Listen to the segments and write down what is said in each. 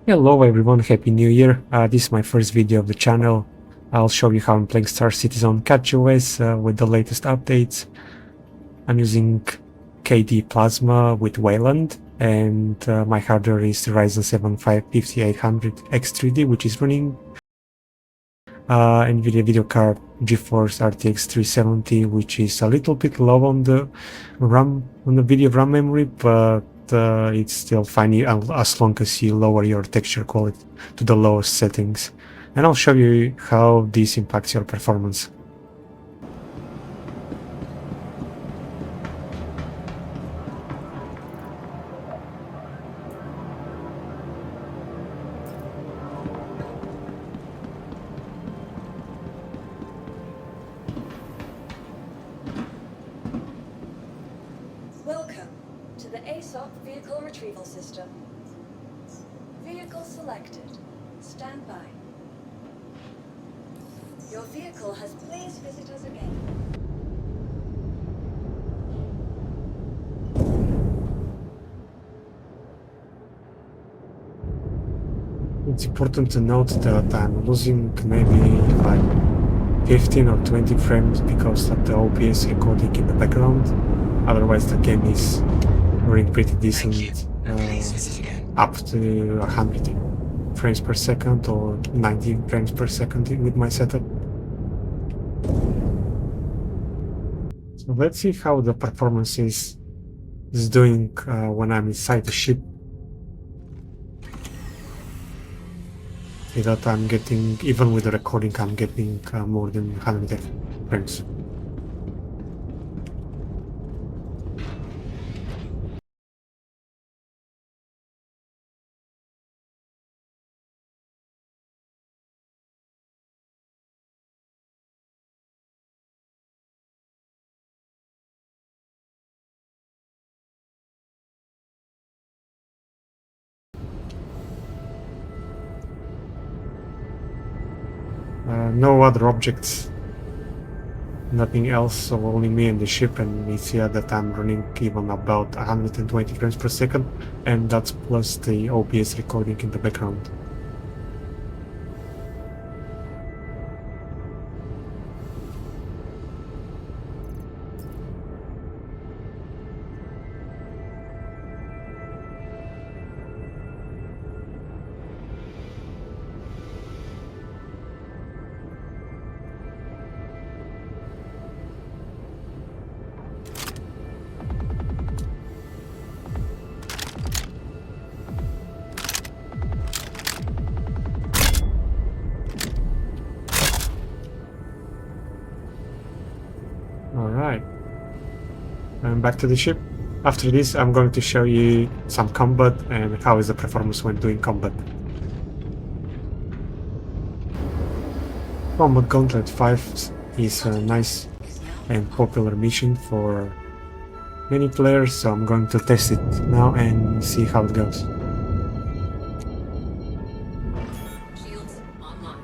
Hello everyone, Happy New Year. This is my first video of the channel. I'll show you how I'm playing Star Citizen CachyOS with the latest updates. I'm using KD Plasma with Wayland, and my hardware is Ryzen 7 5800X3D, which is running Nvidia video card GeForce RTX 370, which is a little bit low on the video RAM memory, but it's still fine as long as you lower your texture quality to the lowest settings. And I'll show you how this impacts your performance. Welcome to the ASOC Vehicle Retrieval System. Vehicle selected. Stand by. Your vehicle has please visit us again. It's important to note that I'm losing maybe like 15 or 20 frames because of the OBS recording in the background. Otherwise the game is running pretty decent, up to 100 frames per second or 90 frames per second with my setup. So let's see how the performance is doing when I'm inside the ship. See that I'm getting, even with the recording, I'm getting more than 100 frames. No other objects, nothing else, so only me and the ship, and it's here that I'm running even about 120 frames per second, and that's plus the OBS recording in the background. Alright, I'm back to the ship. After this I'm going to show you some combat and how is the performance when doing combat. Combat Gauntlet 5 is a nice and popular mission for many players, so I'm going to test it now and see how it goes. Shields online.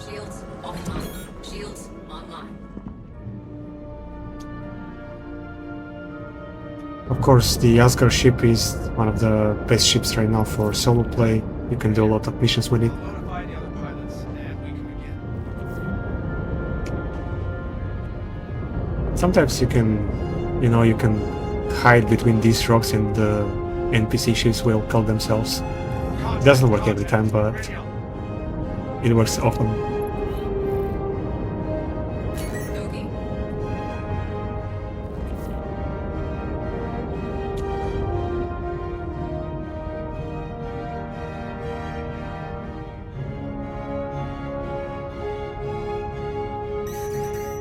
Shields online. Shields online. Of course, the Asgard ship is one of the best ships right now for solo play. You can do a lot of missions with it. Notify the other pilots, and we can begin. Sometimes you can, you can hide between these rocks and the NPC ships will kill themselves. It doesn't work every time, but it works often. Nogi.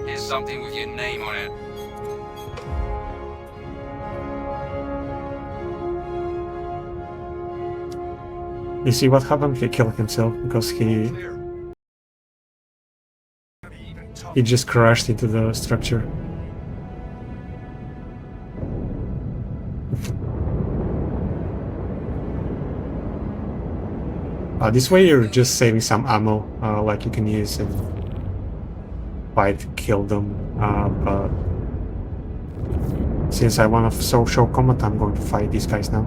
Here's something with your name on it. You see what happened? He killed himself because he just crashed into the structure. This way you're just saving some ammo, like you can use and fight, kill them, but since I want to show combat, I'm going to fight these guys now.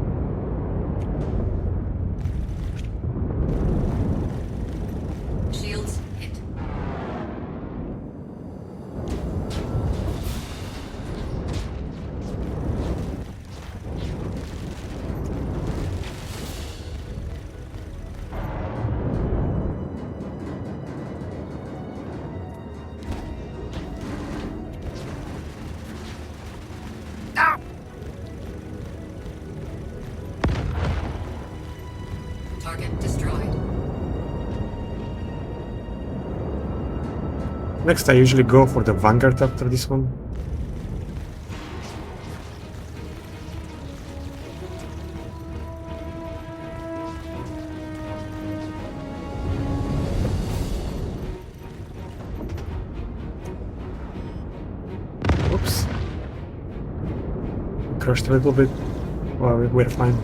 Target destroyed. Next, I usually go for the Vanguard after this one. Oops. Crushed a little bit. Well, we're fine.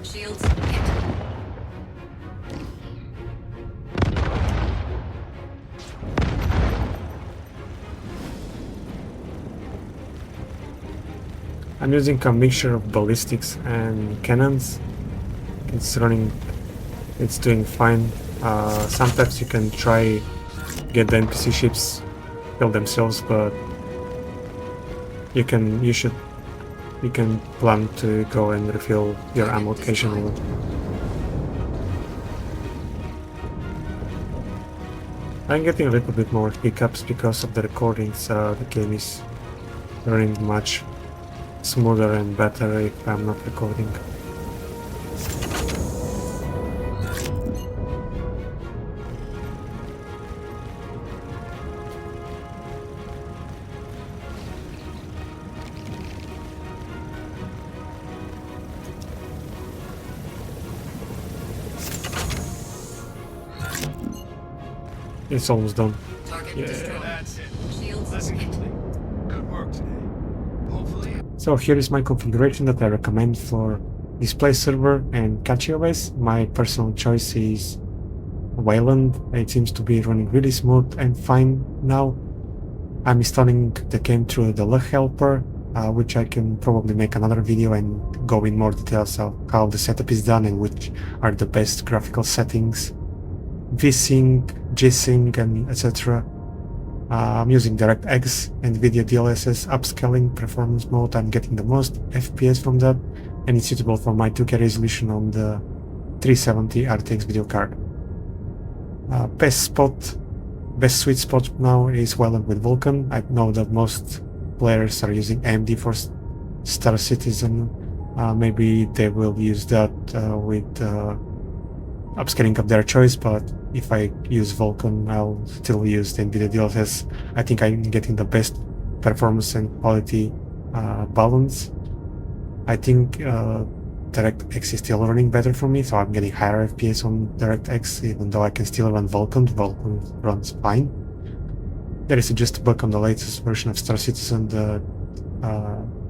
Shields hit. I'm using a mixture of ballistics and cannons. It's running, it's doing fine. Sometimes you can try get the NPC ships kill themselves, but you can plan to go and refill your ammo occasionally. I'm getting a little bit more hiccups because of the recordings. The game is running much smoother and better if I'm not recording. It's almost done. Target Yeah. destroyed. That's it. Shields Lesson hit. complete. Good work today. Hopefully. So here is my configuration that I recommend for display server and CachyOS. My personal choice is Wayland. It seems to be running really smooth and fine now. I'm installing the game through the lug-helper, which I can probably make another video and go in more details of how the setup is done and which are the best graphical settings, VSync, G-Sync, and etc. I'm using DirectX, Nvidia DLSS upscaling performance mode. I'm getting the most FPS from that, and it's suitable for my 2K resolution on the 370 RTX video card. Best sweet spot now is Wayland with Vulkan. I know that most players are using AMD for Star Citizen. Maybe they will use that with upscaling of their choice, but if I use Vulkan, I'll still use the Nvidia DLSS. I think I'm getting the best performance and quality balance. I think DirectX is still running better for me, so I'm getting higher FPS on DirectX, even though I can still run Vulkan. Vulkan runs fine. There is just a bug on the latest version of Star Citizen that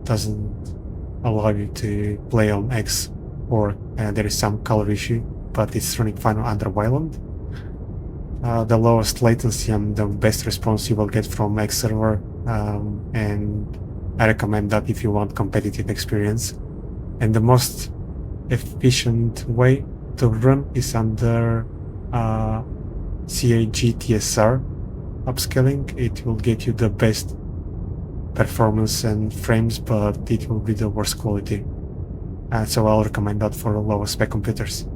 doesn't allow you to play on X, or there is some color issue, but it's running fine under Wayland. The lowest latency and the best response you will get from X server, and I recommend that if you want competitive experience. And the most efficient way to run is under CAGTSR upscaling. It will get you the best performance and frames, but it will be the worst quality. So I'll recommend that for lower spec computers.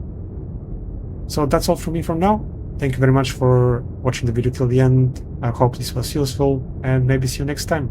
So that's all from me for now. Thank you very much for watching the video till the end. I hope this was useful, and maybe see you next time.